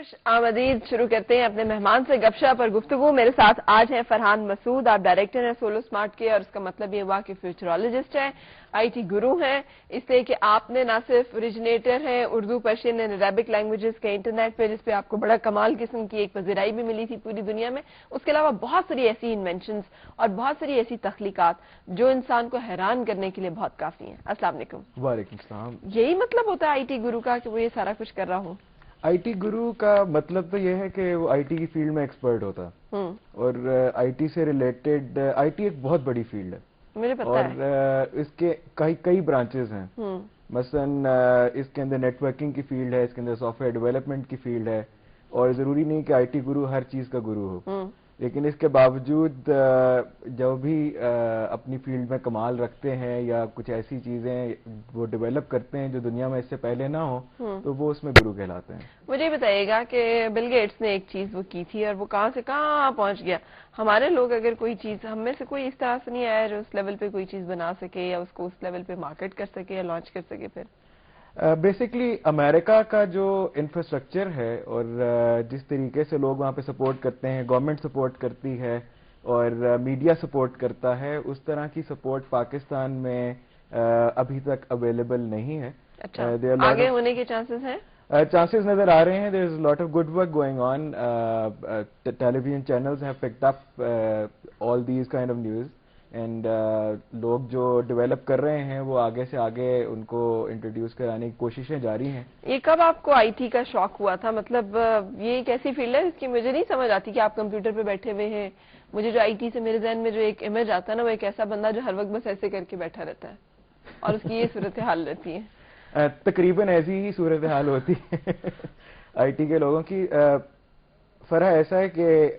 خوش آمدید. شروع کرتے ہیں اپنے مہمان سے گپشپ اور گفتگو. میرے ساتھ آج ہیں فرحان مسعود. آپ ڈائریکٹر ہیں سولو اسمارٹ کے, اور اس کا مطلب یہ ہوا کہ فیوچرالوجسٹ ہیں, آئی ٹی گرو ہیں, اس لیے کہ آپ نے نہ صرف اوریجنیٹر ہیں Urdu, Persian and Arabic languages کے انٹرنیٹ پہ, جس پہ آپ کو بڑا کمال قسم کی ایک پذیرائی بھی ملی تھی پوری دنیا میں, اس کے علاوہ بہت ساری ایسی انوینشنز اور بہت ساری ایسی تخلیقات جو انسان کو حیران کرنے کے لیے بہت کافی ہیں. السلام علیکم. وعلیکم السلام. یہی مطلب ہوتا ہے آئی ٹی گرو کا کہ وہ یہ سارا کچھ کر رہا ہوں؟ آئی ٹی گرو کا مطلب تو یہ ہے کہ وہ آئی ٹی کی فیلڈ میں ایکسپرٹ ہوتا ہے, اور آئی ٹی سے ریلیٹڈ, آئی ٹی ایک بہت بڑی فیلڈ ہے, مجھے پتا اور ہے اس کے کئی برانچز ہیں. مثلا اس کے اندر نیٹ ورکنگ کی فیلڈ ہے, اس کے اندر سافٹ ویئر ڈیولپمنٹ کی فیلڈ ہے, اور ضروری نہیں کہ آئی ٹی گرو ہر چیز کا گرو ہو, لیکن اس کے باوجود جو بھی اپنی فیلڈ میں کمال رکھتے ہیں یا کچھ ایسی چیزیں وہ ڈیولپ کرتے ہیں جو دنیا میں اس سے پہلے نہ ہو, تو وہ اس میں گرو کہلاتے ہیں. مجھے بتائیے گا کہ بل گیٹس نے ایک چیز وہ کی تھی اور وہ کہاں سے کہاں پہنچ گیا. ہمارے لوگ اگر کوئی چیز, ہم میں سے کوئی اس طرح سے نہیں آیا جو اس لیول پہ کوئی چیز بنا سکے یا اس کو اس لیول پہ مارکیٹ کر سکے یا لانچ کر سکے. پھر بیسکلی امریکہ کا جو انفراسٹرکچر ہے اور جس طریقے سے لوگ وہاں پہ سپورٹ کرتے ہیں, گورنمنٹ سپورٹ کرتی ہے اور میڈیا سپورٹ کرتا ہے, اس طرح کی سپورٹ پاکستان میں ابھی تک اویلیبل نہیں ہے. اچھا, آگے ہونے کے چانسز ہیں؟ چانسز نظر آ رہے ہیں. There is lot of good work going on. Television channels have picked up all these kind of news, and لوگ جو ڈیولپ کر رہے ہیں وہ آگے سے آگے ان کو انٹروڈیوس کرانے کی کوششیں جاری ہیں. یہ کب آپ کو آئی ٹی کا شوق ہوا تھا؟ مطلب یہ ایک ایسی فیلڈ ہے جس کی مجھے نہیں سمجھ آتی کہ آپ کمپیوٹر پہ بیٹھے ہوئے ہیں. مجھے جو آئی ٹی سے میرے ذہن میں جو ایک امیج آتا ہے نا, وہ ایک ایسا بندہ جو ہر وقت بس ایسے کر کے بیٹھا رہتا ہے اور اس کی یہ صورتحال رہتی ہے. تقریباً ایسی ہی صورتحال ہوتی ہے آئی ٹی کے لوگوں کی. فرح ایسا ہے کہ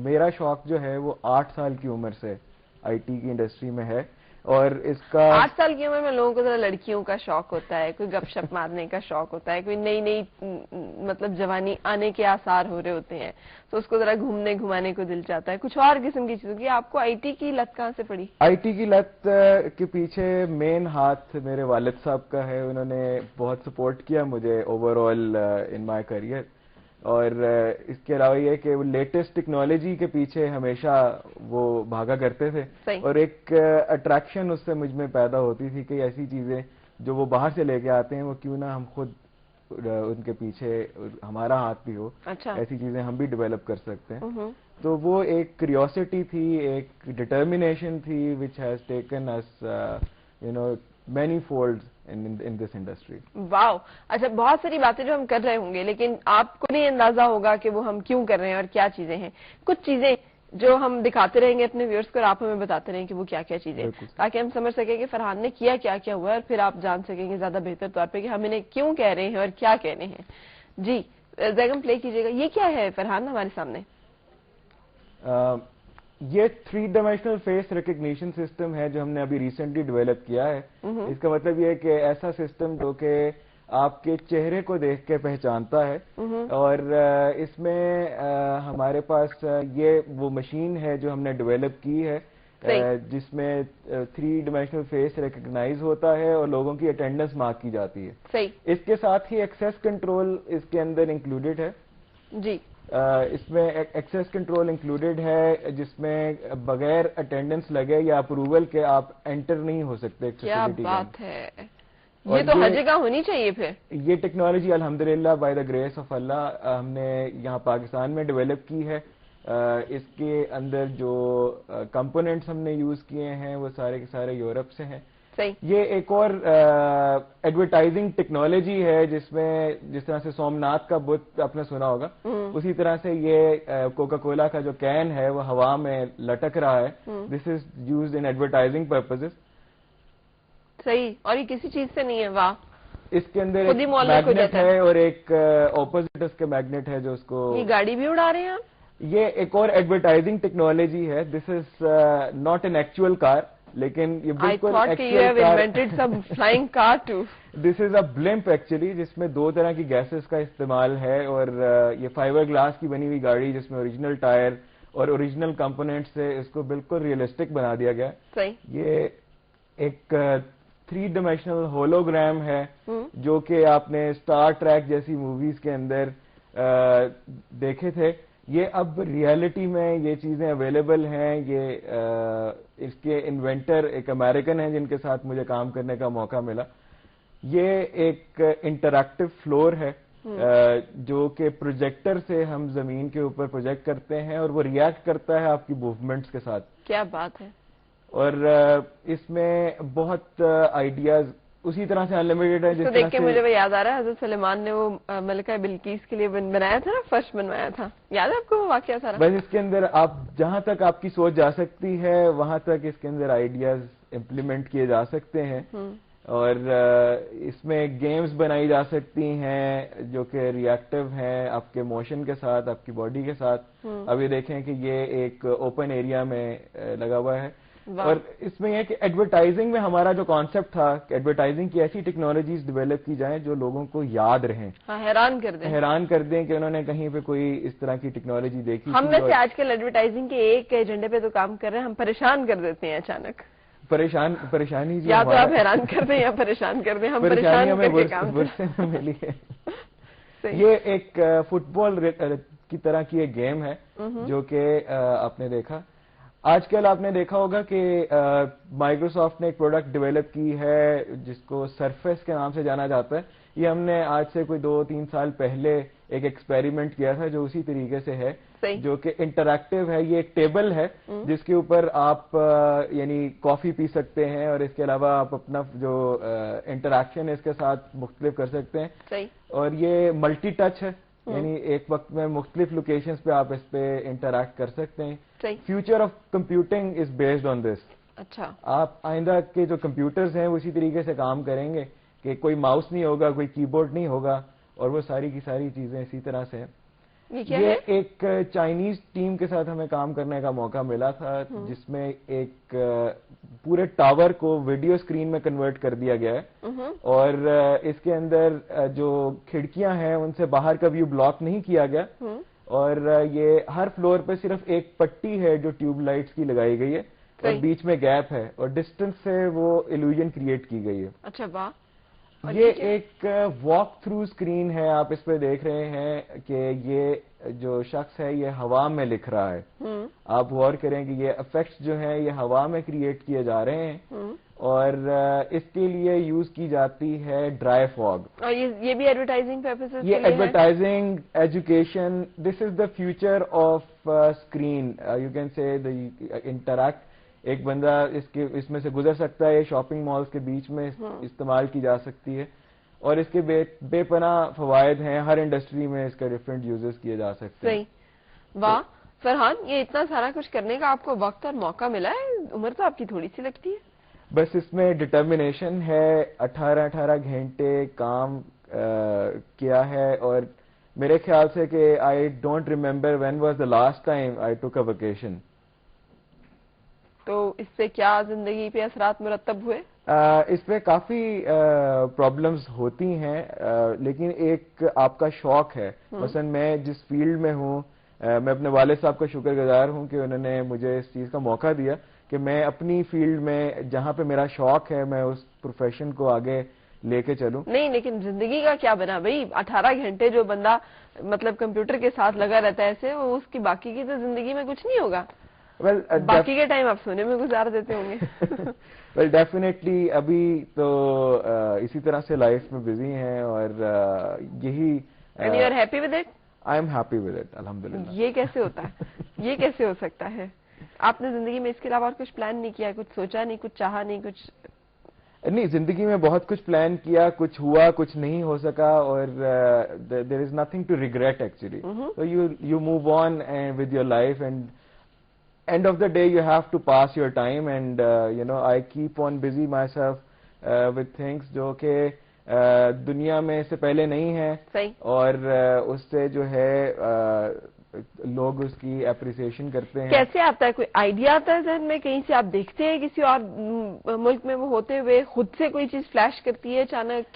میرا شوق جو ہے وہ 8 سال کی عمر سے آئی ٹی کی انڈسٹری میں ہے, اور اس کا 8 سال کی عمر میں لوگوں کو ذرا لڑکیوں کا شوق ہوتا ہے, کوئی گپ شپ مارنے کا شوق ہوتا ہے, کوئی نئی مطلب جوانی آنے کے آثار ہو رہے ہوتے ہیں, تو اس کو ذرا گھومنے گھمانے کو دل چاہتا ہے, کچھ اور قسم کی چیزوں کی. آپ کو آئی ٹی کی لت کہاں سے پڑی؟ آئی ٹی کی لت کے پیچھے مین ہاتھ میرے والد صاحب کا ہے. انہوں نے بہت سپورٹ کیا مجھے over all in my career, اور اس کے علاوہ یہ کہ وہ لیٹسٹ ٹیکنالوجی کے پیچھے ہمیشہ وہ بھاگا کرتے تھے, اور ایک اٹریکشن اس سے مجھ میں پیدا ہوتی تھی کہ ایسی چیزیں جو وہ باہر سے لے کے آتے ہیں وہ کیوں نہ ہم خود ان کے پیچھے ہمارا ہاتھ بھی ہو. اچھا. ایسی چیزیں ہم بھی ڈیولپ کر سکتے ہیں. تو وہ ایک کیوریوسٹی تھی, ایک ڈٹرمینیشن تھی which has taken us many folds in this industry. واو. اچھا, بہت ساری باتیں جو ہم کر رہے ہوں گے, لیکن آپ کو نہیں اندازہ ہوگا کہ وہ ہم کیوں کر رہے ہیں اور کیا چیزیں ہیں. کچھ چیزیں جو ہم دکھاتے رہیں گے اپنے ویورز کو, اور آپ ہمیں بتاتے رہیں کہ وہ کیا کیا چیزیں, تاکہ ہم سمجھ سکیں کہ فرحان نے کیا کیا ہوا ہے, اور پھر آپ جان سکیں گے زیادہ بہتر طور پہ کہ ہم انہیں کیوں کہہ رہے ہیں اور کیا کہنے ہیں. جی زیگم پلے کیجیے گا. یہ کیا ہے فرحان ہمارے سامنے؟ یہ 3 ڈائمینشنل فیس ریکگنیشن سسٹم ہے جو ہم نے ابھی ریسنٹلی ڈیولپ کیا ہے. اس کا مطلب یہ ہے کہ ایسا سسٹم جو کہ آپ کے چہرے کو دیکھ کے پہچانتا ہے, اور اس میں ہمارے پاس یہ وہ مشین ہے جو ہم نے ڈیولپ کی ہے جس میں 3 ڈائمینشنل فیس ریکگنائز ہوتا ہے اور لوگوں کی اٹینڈنس مارک کی جاتی ہے. اس کے ساتھ ہی ایکسیس کنٹرول اس کے اندر انکلوڈیڈ ہے. جی, اس میں ایکسیس کنٹرول انکلوڈیڈ ہے جس میں بغیر اٹینڈنس لگے یا اپروول کے آپ انٹر نہیں ہو سکتے. کیا بات ہے, یہ تو ہر جگہ ہونی چاہیے. پھر یہ ٹیکنالوجی الحمدللہ بائی دا گریس آف اللہ ہم نے یہاں پاکستان میں ڈیولپ کی ہے. اس کے اندر جو کمپوننٹس ہم نے یوز کیے ہیں وہ سارے کے سارے یورپ سے ہیں. یہ ایک اور ایڈورٹائزنگ ٹیکنالوجی ہے جس میں جس طرح سے سومناتھ کا بت آپ نے سنا ہوگا, اسی طرح سے یہ کوکا کولا کا جو کین ہے وہ ہوا میں لٹک رہا ہے. This is used in advertising purposes. صحیح, اور یہ کسی چیز سے نہیں ہے. واہ. اس کے اندر ایک میگنیٹ ہے اور ایک اپوزٹ اس کے میگنیٹ ہے جو اس کو. یہ گاڑی بھی اڑا رہے ہیں آپ؟ یہ ایک اور ایڈورٹائزنگ ٹیکنالوجی ہے. This is not an actual کار, لیکن یہ بالکل دس از اے بلمپ ایکچولی, جس میں 2 طرح کی گیسز کا استعمال ہے, اور یہ فائبر گلاس کی بنی ہوئی گاڑی جس میں اوریجنل ٹائر اور اوریجنل کمپوننٹ سے اس کو بالکل ریئلسٹک بنا دیا گیا. یہ ایک 3 ڈائمینشنل ہولوگرام ہے جو کہ آپ نے اسٹار ٹریک جیسی موویز کے اندر دیکھے تھے یہ اب ریالٹی میں یہ چیزیں اویلیبل ہیں. اس کے انوینٹر ایک امریکن ہیں جن کے ساتھ مجھے کام کرنے کا موقع ملا. یہ ایک انٹریکٹیو فلور ہے جو کہ پروجیکٹر سے ہم زمین کے اوپر پروجیکٹ کرتے ہیں اور وہ ریئیکٹ کرتا ہے آپ کی موومنٹس کے ساتھ. کیا بات ہے. اور اس میں بہت آئیڈیاز اسی طرح سے انلمیٹڈ ہے. جس کو دیکھ کے مجھے وہ یاد آ رہا ہے حضرت سلیمان نے وہ ملکہ بلقیس کے لیے بنایا تھا نا, فرش بنوایا تھا, یاد ہے آپ کو وہ واقعہ سارا؟ بس اس کے اندر آپ جہاں تک آپ کی سوچ جا سکتی ہے وہاں تک اس کے اندر آئیڈیاز امپلیمنٹ کیے جا سکتے ہیں. اور اس میں گیمز بنائی جا سکتی ہیں جو کہ ریئیکٹیو ہیں آپ کے موشن کے ساتھ, آپ کی باڈی کے ساتھ. اب یہ دیکھیں کہ یہ ایک اوپن ایریا میں لگا ہوا ہے. اور اس میں یہ کہ ایڈورٹائزنگ میں ہمارا جو کانسیپٹ تھا کہ ایڈورٹائزنگ کی ایسی ٹیکنالوجیز ڈیولپ کی جائیں جو لوگوں کو یاد رہیں, حیران کر دیں کہ انہوں نے کہیں پہ کوئی اس طرح کی ٹیکنالوجی دیکھی. ہم ویسے آج کل ایڈورٹائزنگ کے ایک ایجنڈے پہ تو کام کر رہے ہیں, ہم پریشان کر دیتے ہیں اچانک. پریشانی یا تو آپ حیران کر دیں یا پریشان کر دیں, ہم پریشان کر کے کام ملی ہے. یہ ایک فٹ بال کی طرح کی ایک گیم ہے جو کہ آپ نے دیکھا. آج کل آپ نے دیکھا ہوگا کہ مائکروسافٹ نے ایک پروڈکٹ ڈیولپ کی ہے جس کو سرفیس کے نام سے جانا جاتا ہے. یہ ہم نے آج سے کوئی 2-3 سال پہلے ایک ایکسپیریمنٹ کیا تھا جو اسی طریقے سے ہے, جو کہ انٹریکٹیو ہے. یہ ایک ٹیبل ہے جس کے اوپر آپ یعنی کافی پی سکتے ہیں اور اس کے علاوہ آپ اپنا جو انٹریکشن ہے اس کے ساتھ مختلف کر سکتے ہیں. اور یہ ملٹی ٹچ ہے, یعنی ایک وقت میں مختلف لوکیشنز پہ آپ اس پہ انٹریکٹ کر سکتے ہیں. Future of computing is based on this. اچھا, آپ آئندہ کے جو کمپیوٹرز ہیں وہ اسی طریقے سے کام کریں گے کہ کوئی ماؤس نہیں ہوگا, کوئی کی بورڈ نہیں ہوگا, اور وہ ساری کی ساری چیزیں اسی طرح سے ہیں. یہ ایک چائنیز ٹیم کے ساتھ ہمیں کام کرنے کا موقع ملا تھا جس میں ایک پورے ٹاور کو ویڈیو اسکرین میں کنورٹ کر دیا گیا ہے, اور اس کے اندر جو کھڑکیاں ہیں ان سے باہر کا ویو بلاک نہیں کیا گیا, اور یہ ہر فلور پہ صرف ایک پٹی ہے جو ٹیوب لائٹس کی لگائی گئی ہے اور بیچ میں گیپ ہے اور ڈسٹینس سے وہ ایلوژن کریٹ کی گئی ہے. اچھا واہ. یہ ایک واک تھرو اسکرین ہے, آپ اس پہ دیکھ رہے ہیں کہ یہ جو شخص ہے یہ ہوا میں لکھ رہا ہے. آپ غور کریں کہ یہ افیکٹس جو ہیں یہ ہوا میں کریٹ کیے جا رہے ہیں, اور اس کے لیے یوز کی جاتی ہے ڈرائی فاگ. اور یہ بھی ایڈورٹائزنگ پرپسز, یہ advertising, education, this is the future of screen. You can say interact. ایک بندہ اس میں سے گزر سکتا ہے, شاپنگ مالز کے بیچ میں استعمال کی جا سکتی ہے, اور اس کے بے پناہ فوائد ہیں. ہر انڈسٹری میں اس کا ڈفرینٹ یوزز کیے جا سکتے ہیں. واہ فرحان, یہ اتنا سارا کچھ کرنے کا آپ کو وقت اور موقع ملا ہے, عمر تو آپ کی تھوڑی سی لگتی ہے. بس اس میں ڈٹرمنیشن ہے, 18 گھنٹے کام کیا ہے, اور میرے خیال سے کہ I don't remember when was the last time I ٹوک اے ویکیشن. تو اس سے کیا زندگی پہ اثرات مرتب ہوئے؟ اس پہ کافی پرابلمز ہوتی ہیں, لیکن ایک آپ کا شوق ہے. مثلا میں جس فیلڈ میں ہوں, میں اپنے والد صاحب کا شکر گزار ہوں کہ انہوں نے مجھے اس چیز کا موقع دیا کہ میں اپنی فیلڈ میں جہاں پہ میرا شوق ہے میں اس پروفیشن کو آگے لے کے چلوں. نہیں, لیکن زندگی کا کیا بنا بھائی؟ 18 گھنٹے جو بندہ مطلب کمپیوٹر کے ساتھ لگا رہتا ہے ایسے, اس کی باقی کی تو زندگی میں کچھ نہیں ہوگا. باقی کے ٹائم آپ سونے میں گزار دیتے ہوں گے. ویل ڈیفینیٹلی ابھی تو اسی طرح سے لائف میں بزی ہیں, اور یہی. And you are happy with it? I am happy with it, الحمدللہ. یہ کیسے ہوتا ہے؟ یہ کیسے ہو سکتا ہے؟ آپ نے زندگی میں اس کے علاوہ اور کچھ پلان نہیں کیا, کچھ سوچا نہیں, کچھ چاہا نہیں, کچھ نہیں؟ زندگی میں بہت کچھ پلان کیا, کچھ ہوا, کچھ نہیں ہو سکا, اور there is nothing to regret actually. So you move on with your life, and end of the day you have to pass your time, and I keep on busy myself with things جو کہ دنیا میں اس سے پہلے نہیں ہے, اور اس سے جو ہے لوگ اس کی اپریسیشن کرتے ہیں. کیسے آتا ہے؟ کوئی آئیڈیا آتا ہے ذہن میں, کہیں سے آپ دیکھتے ہیں کسی اور ملک میں وہ ہوتے ہوئے, خود سے کوئی چیز فلیش کرتی ہے اچانک؟